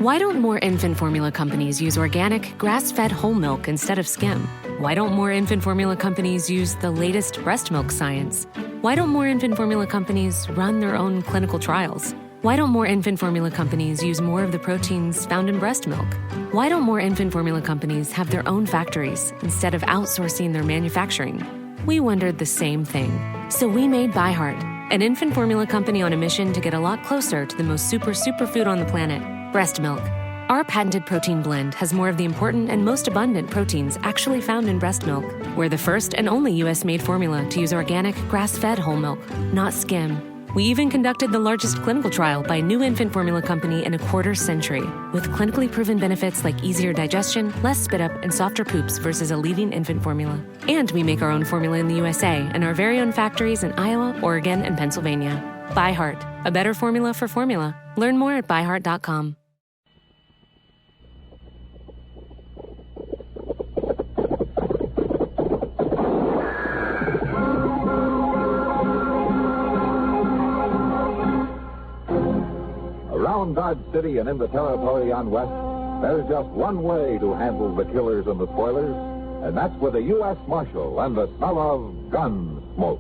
Why don't more infant formula companies use organic, grass-fed whole milk instead of skim? Why don't more infant formula companies use the latest breast milk science? Why don't more infant formula companies run their own clinical trials? Why don't more infant formula companies use more of the proteins found in breast milk? Why don't more infant formula companies have their own factories instead of outsourcing their manufacturing? We wondered the same thing. So we made ByHeart, an infant formula company on a mission to get a lot closer to the most superfood on the planet, breast milk. Our patented protein blend has more of the important and most abundant proteins actually found in breast milk. We're the first and only U.S.-made formula to use organic, grass-fed whole milk, not skim. We even conducted the largest clinical trial by a new infant formula company in a quarter century, with clinically proven benefits like easier digestion, less spit up, and softer poops versus a leading infant formula. And we make our own formula in the USA and our very own factories in Iowa, Oregon, and Pennsylvania. ByHeart, a better formula for formula. Learn more at byheart.com. Around Dodge City and in the territory on West, there's just one way to handle the killers and the spoilers, and that's with a U.S. Marshal and the smell of Gunsmoke.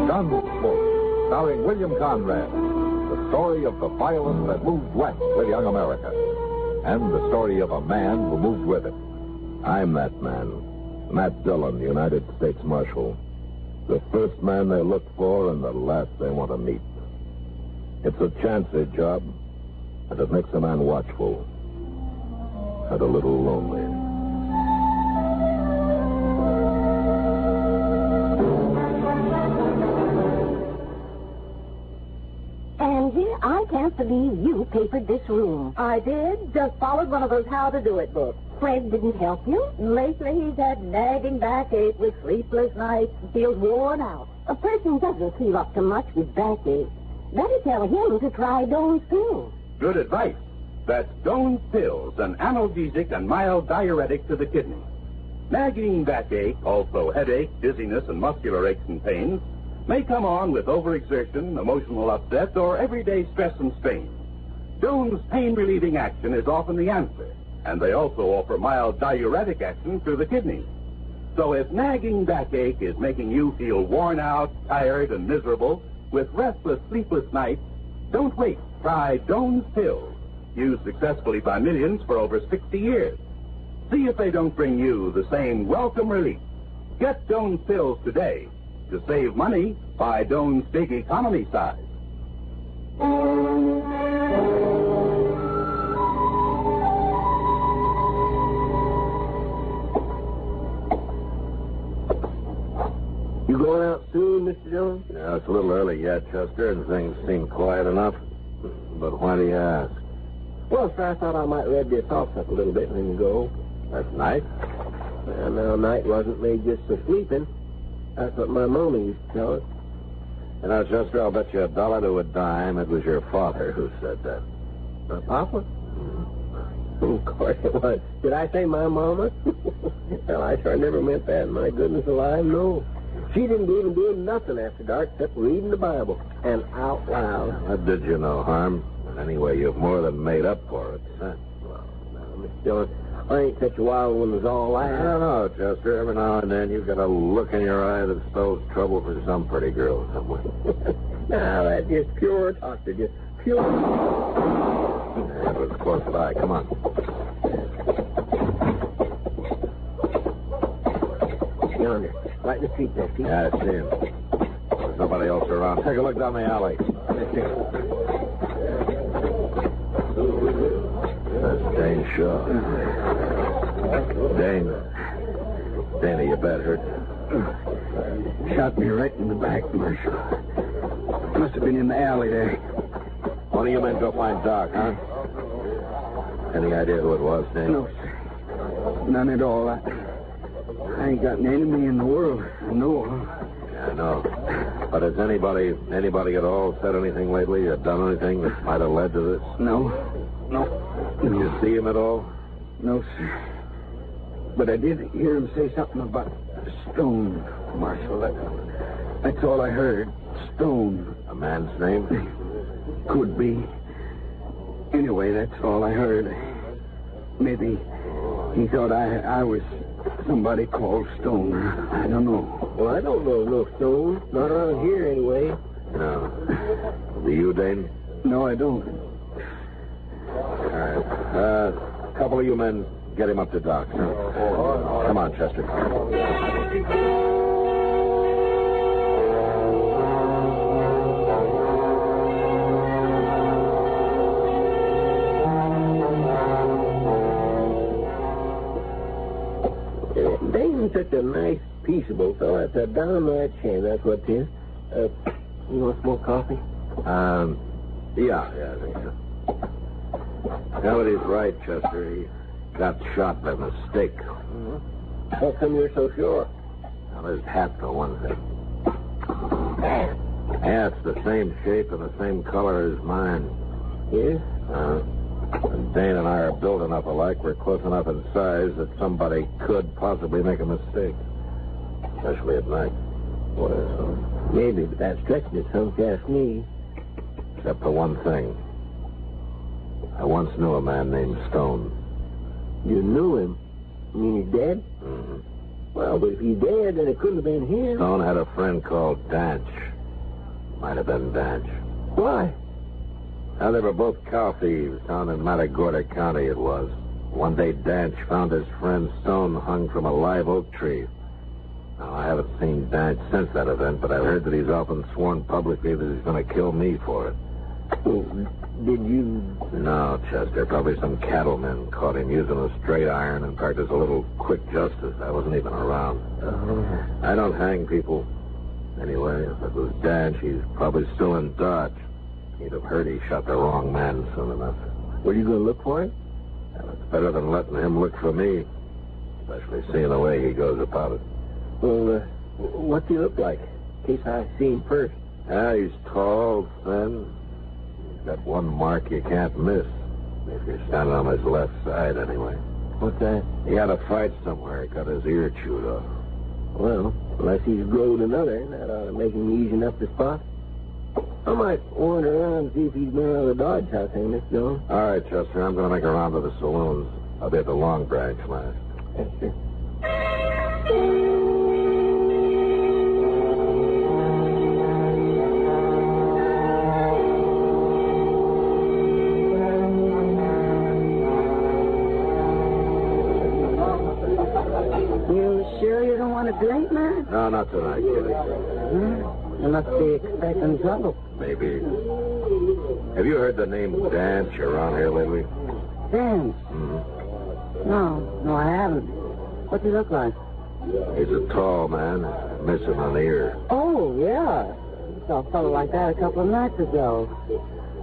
Gunsmoke, starring William Conrad, the story of the violence that moved west with young America, and the story of a man who moved with it. I'm that man, Matt Dillon, United States Marshal. The first man they look for and the last they want to meet. It's a chancy job, and it makes a man watchful and a little lonely. I can't believe you papered this room. I did. Just followed one of those how-to-do-it books. Fred didn't help you? Lately, he's had nagging backache with sleepless nights and feels worn out. A person doesn't feel up to much with backache. Better tell him to try Doan's pills. Good advice. That's Doan's pills, an analgesic and mild diuretic to the kidney. Nagging backache, also headache, dizziness, and muscular aches and pains, may come on with overexertion, emotional upset, or everyday stress and strain. Doan's pain-relieving action is often the answer, and they also offer mild diuretic action through the kidneys. So if nagging backache is making you feel worn out, tired, and miserable, with restless, sleepless nights, don't wait. Try Doan's pills, used successfully by millions for over 60 years. See if they don't bring you the same welcome relief. Get Doan's pills today. To save money, buy Doan's big economy size. You going out soon, Mr. Dillon? Yeah, it's a little early yet, Chester, and things seem quiet enough. But why do you ask? Well, sir, I thought I might rev your thoughts up a little bit and then go. That's nice. Well, now, night wasn't made just for sleeping. That's what my mama used to tell us. You know, Chester, I'll bet you $1 to a dime it was your father who said that. My papa? Of course it was. Did I say my mama? Well, I sure never meant that. My goodness alive, no. She didn't even do nothing after dark except reading the Bible. And out loud. That did you no harm. And anyway, you've more than made up for it. Huh? Well, now, Miss Dillon, I ain't such a wild one as all that. I don't know, Chester. Every now and then you've got a look in your eye that spells trouble for some pretty girl somewhere. Now, that's just pure talk. They're just pure... That was close by. Come on. Yonder. Right in the street there, see? Yeah, I see him. There's nobody else around. Take a look down the alley. That's Dane Shaw. Dana, you bet hurt. Shot me right in the back, Marshal. Must have been in the alley there. One of you men go find Doc, huh? Any idea who it was, Dane? No, sir. None at all. I ain't got an enemy in the world. I know. I know. But has anybody at all said anything lately or done anything that might have led to this? No. Did you see him at all? No, sir. But I did hear him say something about Stone, Marshal. That's all I heard. Stone. A man's name? Could be. Anyway, that's all I heard. Maybe he thought I was somebody called Stone. I don't know. Well, I don't know no Stone. Not around here, anyway. No. Do you, Dane? No, I don't. All right. A couple of you men, get him up to Doc. Come on, Chester. Dane's such a nice, peaceable fellow. It's a downright shame, that's what it is. You want some more coffee? Yeah, I think so. Now that he's right, Chester, he got shot by mistake. Mm-hmm. How come you're so sure? Well, his hat, for one thing. Yeah, it's the same shape and the same color as mine. Yes? And Dane and I are built enough alike. We're close enough in size that somebody could possibly make a mistake. Especially at night. Well, maybe, but that's stretching it some, if you ask me. Except for one thing. I once knew a man named Stone. You knew him? You mean he's dead? Mm-hmm. Well, but if he's dead, then it couldn't have been him. Stone had a friend called Danch. Might have been Danch. Why? Now, they were both cow thieves down in Matagorda County, it was. One day, Danch found his friend Stone hung from a live oak tree. Now, I haven't seen Danch since that event, but I've heard that he's often sworn publicly that he's going to kill me for it. Well, did you... No, Chester. Probably some cattlemen caught him using a straight iron and practiced a little quick justice. I wasn't even around. I don't hang people. Anyway, if it was Danch, he's probably still in Dodge. He'd have heard he shot the wrong man soon enough. Were you going to look for him? And it's better than letting him look for me. Especially seeing the way he goes about it. Well, what's he look like? In case I see him first. Yeah, he's tall, thin. He's got one mark you can't miss. If you're standing on his left side, anyway. What's that? He had a fight somewhere. He got his ear chewed off. Well, unless he's growed another, that ought to make him easy enough to spot. I might wander around and see if he's been around the Dodge house, ain't Miss Jones? All right, Chester. I'm going to make a round of the saloons. I'll be at the Long Branch last. Yes, sir. You sure you don't want a drink, man? No, not tonight, Kitty. You must be expecting trouble. Maybe. Have you heard the name Danch around here lately? Dance? Mm-hmm. No, I haven't. What's he look like? He's a tall man, missing an ear. Oh, yeah. I saw a fellow like that a couple of nights ago.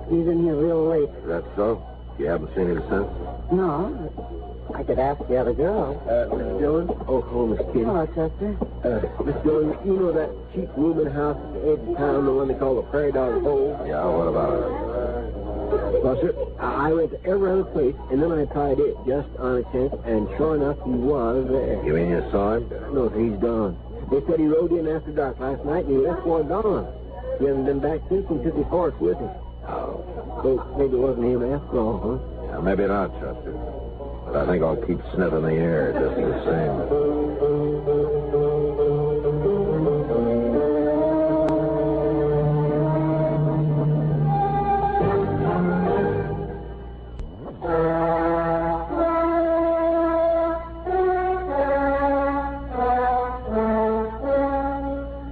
He's in here real late. Is that so? You haven't seen him since? No. I could ask the other girl. Miss Jones? Oh, Miss Kitty. Hello, Chester. Miss Jones, you know that cheap rooming house at the edge of town, the one they call the Prairie Dog Hole? Yeah, what about it? Well, sir, I went to every other place, and then I tried it just on a chance, and sure enough, he was there. You mean you saw him? No, sir, he's gone. They said he rode in after dark last night, and he left before dawn. He hasn't been back since and took his horse with him. Oh. So maybe it wasn't him after all, huh? Yeah, maybe not, Chester. But I think I'll keep sniffing the air just the same.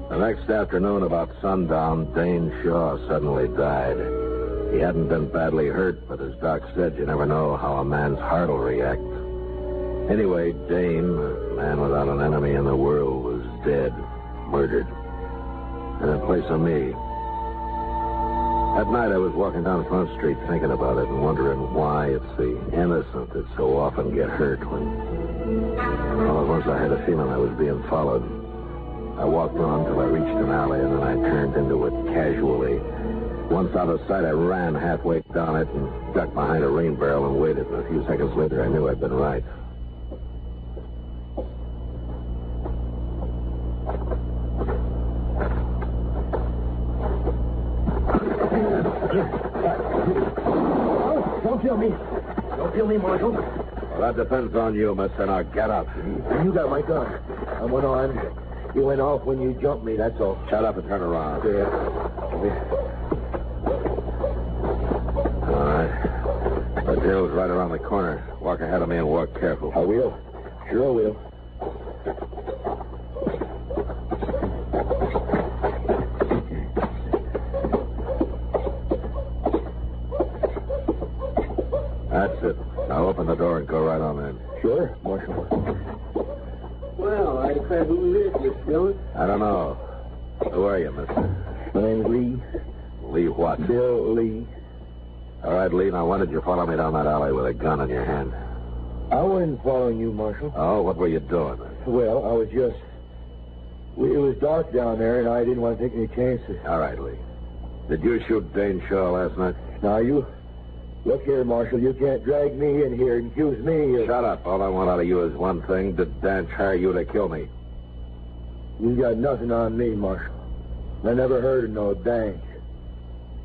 The next afternoon, about sundown, Dane Shaw suddenly died. He hadn't been badly hurt, but as Doc said, you never know how a man's heart will react. Anyway, Dane, a man without an enemy in the world, was dead, murdered. And in place of me. That night I was walking down Front Street thinking about it and wondering why it's the innocent that so often get hurt when... All at once I had a feeling I was being followed. I walked on till I reached an alley, and then I turned into it casually. Once out of sight, I ran halfway down it and ducked behind a rain barrel and waited. And a few seconds later, I knew I'd been right. Don't kill me. Don't kill me, Marshal. Well, that depends on you, mister. Now get up. You got my gun. I'm unarmed. You went off when you jumped me, that's all. Shut up and turn around. Yeah. All right. The jail's right around the corner. Walk ahead of me and walk careful. I will. Sure I will. That's it. Now open the door and go right on in. Sure, Marshal. Well, I declare who is this, Dillon? I don't know. Who are you, mister? My name's Lee. Lee what? Bill Lee. All right, Lee, now why did you follow me down that alley with a gun in your hand? I wasn't following you, Marshal. Oh, what were you doing? Well, I was just... It was dark down there, and I didn't want to take any chances. All right, Lee. Did you shoot Dane Shaw last night? Now, you... Look here, Marshal, you can't drag me in here and accuse me of... Shut up. All I want out of you is one thing. Did Dan hire you to kill me? You got nothing on me, Marshal. I never heard of no dang.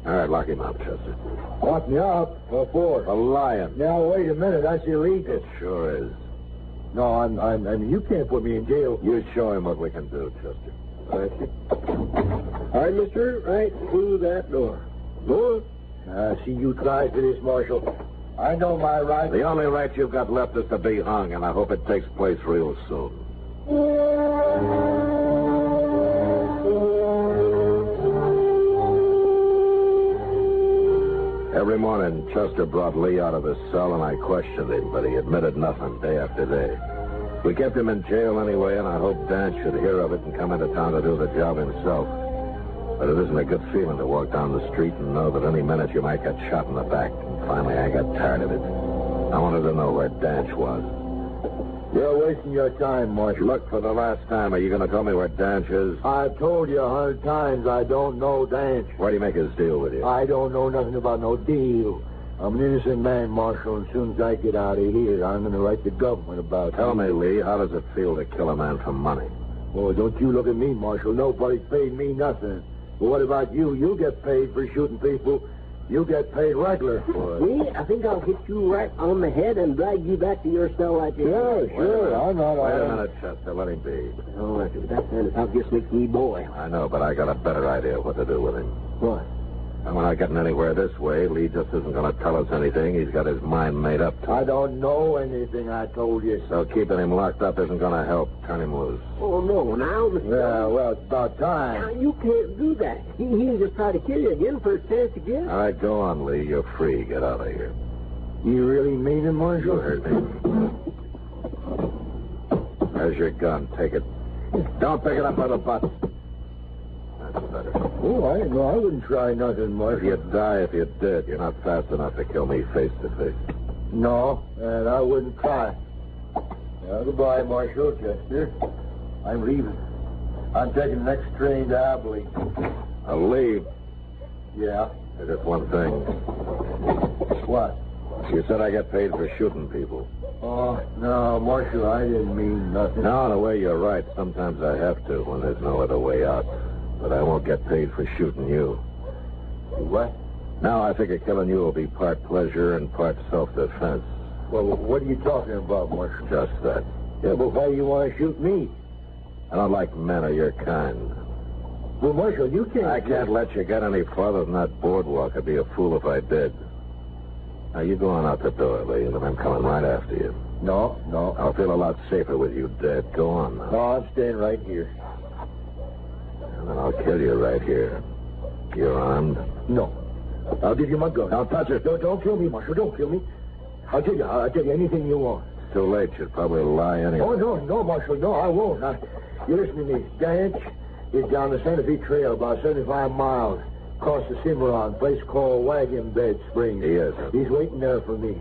All right, lock him up, Chester. Lock me up? What for? For lying. Now, wait a minute. That's illegal. It sure is. No, I mean, you can't put me in jail. You show him what we can do, Chester. All right, mister. Right through that door. Go on. I see you tried for this, Marshal. I know my right. The only right you've got left is to be hung, and I hope it takes place real soon. Every morning, Chester brought Lee out of his cell, and I questioned him, but he admitted nothing day after day. We kept him in jail anyway, and I hoped Dan should hear of it and come into town to do the job himself. But it isn't a good feeling to walk down the street and know that any minute you might get shot in the back. And finally, I got tired of it. I wanted to know where Danch was. You're wasting your time, Marshal. Look, for the last time, are you going to tell me where Danch is? I've told you 100 times I don't know Danch. Where'd he make his deal with you? I don't know nothing about no deal. I'm an innocent man, Marshal, and as soon as I get out of here, I'm going to write the government about it. Tell me, Lee, how does it feel to kill a man for money? Oh, don't you look at me, Marshal. Nobody's paid me nothing. But what about you? You get paid for shooting people. You get paid regular for it. Me? I think I'll hit you right on the head and drag you back to your cell like this. Yeah, sure. I'm not... Wait a minute, Chester. Let him be. Oh, that kind of talk just makes me boy. I know, but I got a better idea of what to do with him. What? And we're not getting anywhere this way. Lee just isn't going to tell us anything. He's got his mind made up to. I don't know anything, I told you. So keeping him locked up isn't going to help. Turn him loose. Oh, no, now, Mr. Yeah, well, it's about time. Now, you can't do that. He'll just try to kill you again for a chance again. All right, go on, Lee. You're free. Get out of here. You really mean it, Marshal? You heard me. There's your gun. Take it. Don't pick it up by the butt. That's better. Oh, I wouldn't try nothing, Marshal. You'd die if you did. You're not fast enough to kill me face to face. No, and I wouldn't try. Well, goodbye, Marshal Chester. I'm leaving. I'm taking the next train to Abilene. I'll leave. Yeah? There's just one thing. What? You said I get paid for shooting people. Oh, no, Marshal, I didn't mean nothing. No, in a way, you're right. Sometimes I have to when there's no other way out. But I won't get paid for shooting you. What? Now I figure killing you will be part pleasure and part self-defense. Well, what are you talking about, Marshal? Just that. Yeah, but why do you want to shoot me? I don't like men of your kind. Well, Marshal, you can't... I can't let you get any farther than that boardwalk. I'd be a fool if I did. Now, you go on out the door, Lee, and I'm coming right after you. No. I'll feel a lot safer with you dead. Go on now. No, I'm staying right here. And then I'll kill you right here. You're armed? No. I'll give you my gun. Don't touch it. Don't kill me, Marshal. Don't kill me. I'll tell you anything you want. It's too late. You'd probably lie anyway. Oh, no, Marshal. No, I won't. Now, you listen to me. Danch is down the Santa Fe Trail, about 75 miles, across the Cimarron, place called Wagon Bed Springs. He is. He's waiting there for me.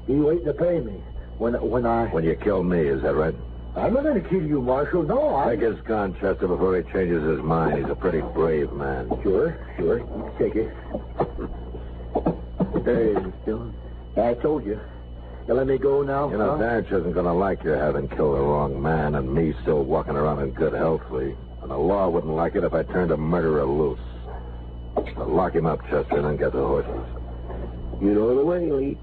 He's waiting to pay me when I... When you kill me, is that right? I'm not going to kill you, Marshal. No, Take his gun, Chester, before he changes his mind. He's a pretty brave man. Sure. Take it. There it is, Dillon. I told you. You let me go now? You know, Danch isn't going to like your having killed the wrong man and me still walking around in good health, Lee. And the law wouldn't like it if I turned a murderer loose. So lock him up, Chester, and then get the horses. You know the way, Lee.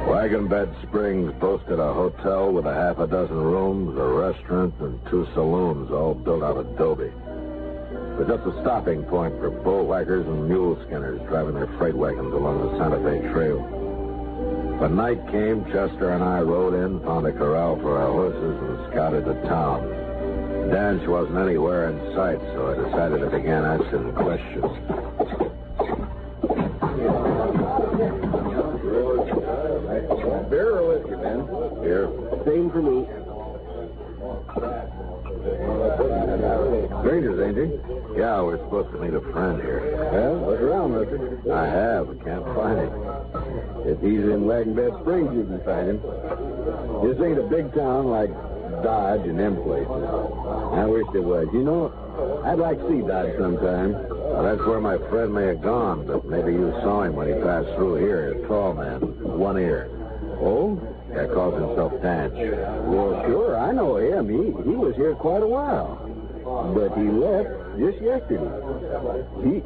Wagon Bed Springs boasted a hotel with a half a dozen rooms, a restaurant, and 2 saloons, all built out of adobe. It was just a stopping point for bull whackers and mule skinners driving their freight wagons along the Santa Fe Trail. When night came, Chester and I rode in, found a corral for our horses, and scouted the town. Danch wasn't anywhere in sight, so I decided to begin asking questions. Beer or whiskey, Ben? Here. Same for me. Strangers, ain't you? Yeah, we're supposed to meet a friend here. Well, look around, mister. I have. Can't find him. If he's in Wagon Bed Springs, you can find him. This ain't a big town like Dodge and them places. I wish there was. You know, I'd like to see Dodge sometime. Well, that's where my friend may have gone, but maybe you saw him when he passed through here. A tall man, one ear. Oh? Yeah, calls himself Danch. Well, sure, I know him. He was here quite a while. But he left just yesterday.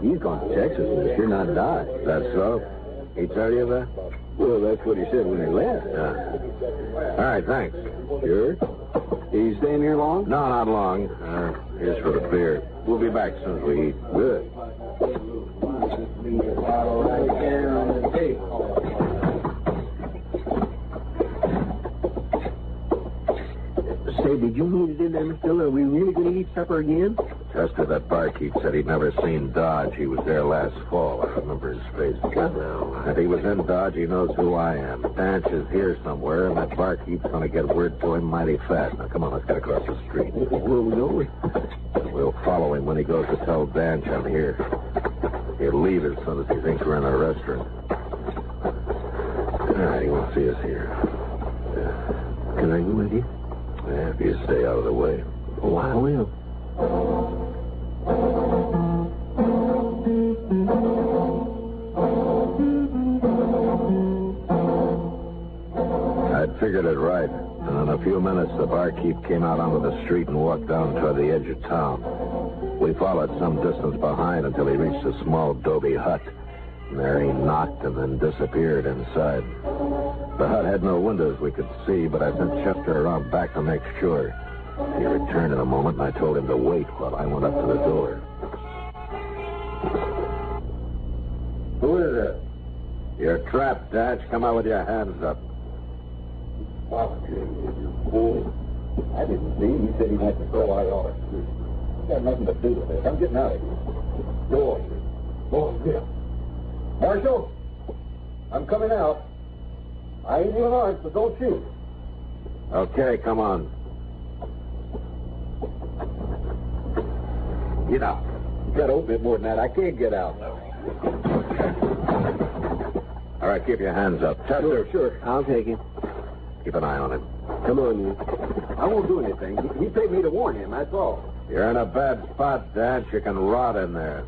He's gone to Texas, mister, not Dodge. That's so? He tell you that? Well, that's what he said when he left. Yeah. All right, thanks. Sure. He's staying here long? No, not long. Here's for the beer. We'll be back soon as we eat. Good. Say, did you mean it in there, Mr. Dillon? Are we really going to eat supper again? Chester, that barkeep said he'd never seen Dodge. He was there last fall. I remember his face. Well, If he was in Dodge, he knows who I am. Danch is here somewhere, and that barkeep's going to get word to him mighty fast. Now, come on, let's get across the street. where we going? We'll follow him when he goes to tell Danch I'm here. He'll leave as soon as he thinks we're in a restaurant. All right, he won't see us here. Can I go with you? Yeah, if you stay out of the way. Oh, I will. I'd figured it right. And in a few minutes, the barkeep came out onto the street and walked down toward the edge of town. We followed some distance behind until he reached a small adobe hut. And there he knocked and then disappeared inside. The hut had no windows we could see, but I sent Chester around back to make sure. He returned in a moment, and I told him to wait while I went up to the door. Who is it? You're trapped, Danch. Come out with your hands up. Fool. I didn't see him. He said he went to throw out on the street. Got nothing to do with this. I'm getting out of here. Go on. Go on, get. Marshal, I'm coming out. I ain't even armed, so don't shoot. Okay, come on. Get out. You got to open it more than that. I can't get out. All right, keep your hands up. Chester. Sure. I'll take him. Keep an eye on him. Come on, you. I won't do anything. He paid me to warn him, that's all. You're in a bad spot, Danch. You can rot in there.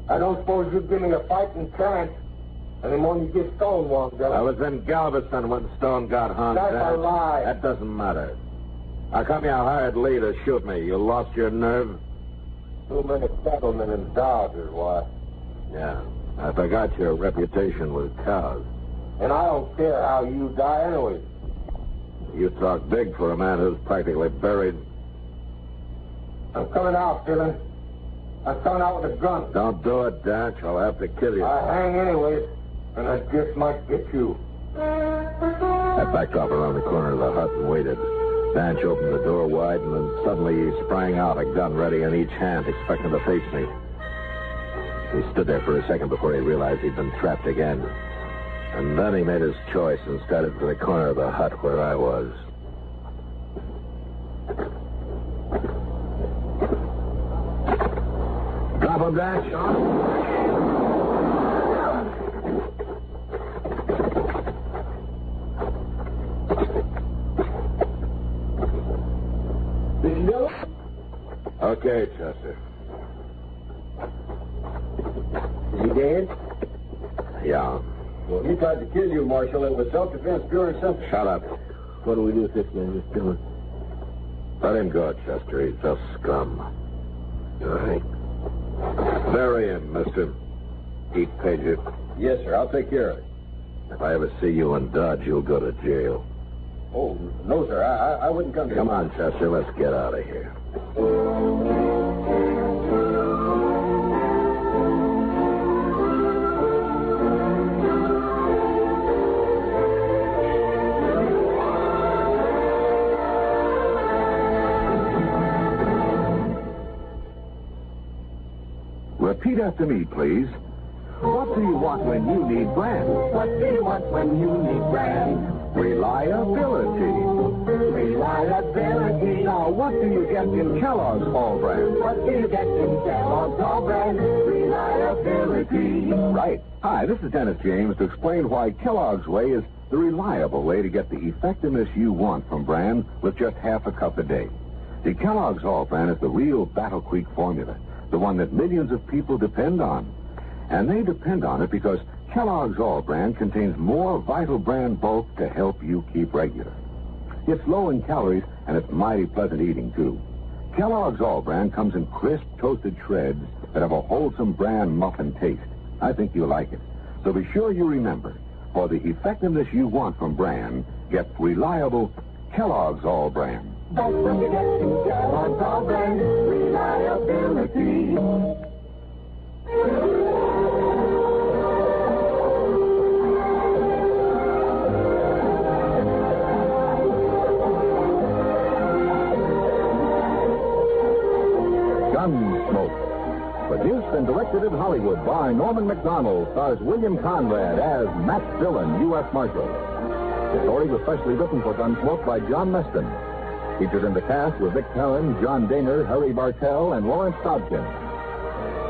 I don't suppose you'd give me a fighting chance anymore than you get stonewalled, I was in Galveston when Stone got hung. That's Danch. a lie. That doesn't matter. How come you hired Lee to shoot me? You lost your nerve? Too many cattlemen in Dodge is why. Yeah. I forgot your reputation with cows. And I don't care how you die anyway. You talk big for a man who's practically buried. I'm coming out, Dillon. I'm coming out with a gun. Don't do it, Danch. I'll have to kill you. I hang anyways, and I just might get you. I backed off around the corner of the hut and waited. Danch opened the door wide, and then suddenly he sprang out, a gun ready in each hand, expecting to face me. He stood there for a second before he realized he'd been trapped again. And then he made his choice and started for the corner of the hut where I was. Drop him, Dad, Sean. Okay, Chester. Is he dead? Yeah. Well, he tried to kill you, Marshal. It was self-defense, pure and simple. Shut up. What do we do with this man just doing? Let him go, Chester. He's just scum. All right. Bury him, mister. Eat Pager. Yes, sir. I'll take care of it. If I ever see you in Dodge, you'll go to jail. Oh, no, sir. I wouldn't come to Come on, Chester. Let's get out of here. Repeat after me, please. What do you want when you need brand? What do you want when you need brand? Reliability. Reliability. Now, what do you get in Kellogg's All Brand? What do you get in Kellogg's All Brand? Reliability. Right. Hi, this is Dennis James to explain why Kellogg's Way is the reliable way to get the effectiveness you want from brand with just half a cup a day. The Kellogg's All Brand is the real Battle Creek formula, the one that millions of people depend on. And they depend on it because Kellogg's All Brand contains more vital brand bulk to help you keep regular. It's low in calories, and it's mighty pleasant eating, too. Kellogg's All Brand comes in crisp, toasted shreds that have a wholesome brand muffin taste. I think you'll like it. So be sure you remember, for the effectiveness you want from brand, get reliable Kellogg's All Brand. That's what you get in Kellogg's All Brand. Reliability. Gunsmoke. Produced and directed in Hollywood by Norman Macdonnell, stars William Conrad as Matt Dillon, U.S. Marshal. The story was specially written for Gunsmoke by John Meston. Featured in the cast were Vic Perrin, John Daner, Harry Bartell, and Lawrence Dobkin.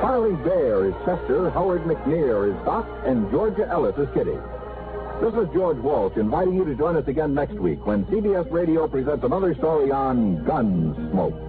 Farley Bear is Chester, Howard McNear is Doc, and Georgia Ellis is Kitty. This is George Walsh inviting you to join us again next week when CBS Radio presents another story on Gunsmoke.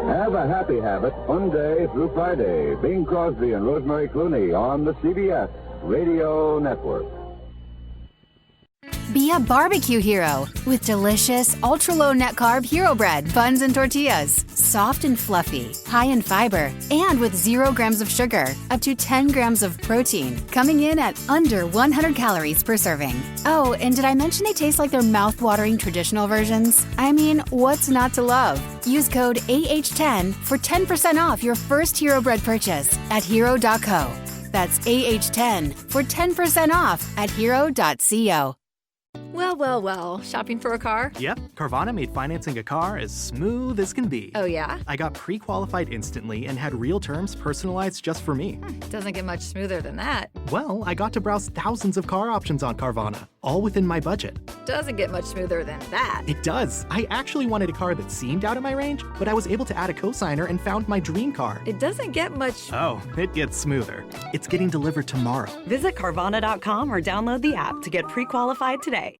Have a happy habit Monday through Friday. Bing Crosby and Rosemary Clooney on the CBS Radio Network. Be a barbecue hero with delicious, ultra-low net-carb Hero Bread, buns, and tortillas. Soft and fluffy, high in fiber, and with 0 grams of sugar, up to 10 grams of protein, coming in at under 100 calories per serving. Oh, and did I mention they taste like their mouth-watering traditional versions? I mean, what's not to love? Use code AH10 for 10% off your first Hero Bread purchase at hero.co. That's AH10 for 10% off at hero.co. Well, shopping for a car? Yep, Carvana made financing a car as smooth as can be. Oh, yeah? I got pre-qualified instantly and had real terms personalized just for me. Doesn't get much smoother than that. Well, I got to browse thousands of car options on Carvana, all within my budget. Doesn't get much smoother than that. It does. I actually wanted a car that seemed out of my range, but I was able to add a cosigner and found my dream car. It doesn't get much... Oh, it gets smoother. It's getting delivered tomorrow. Visit Carvana.com or download the app to get pre-qualified today.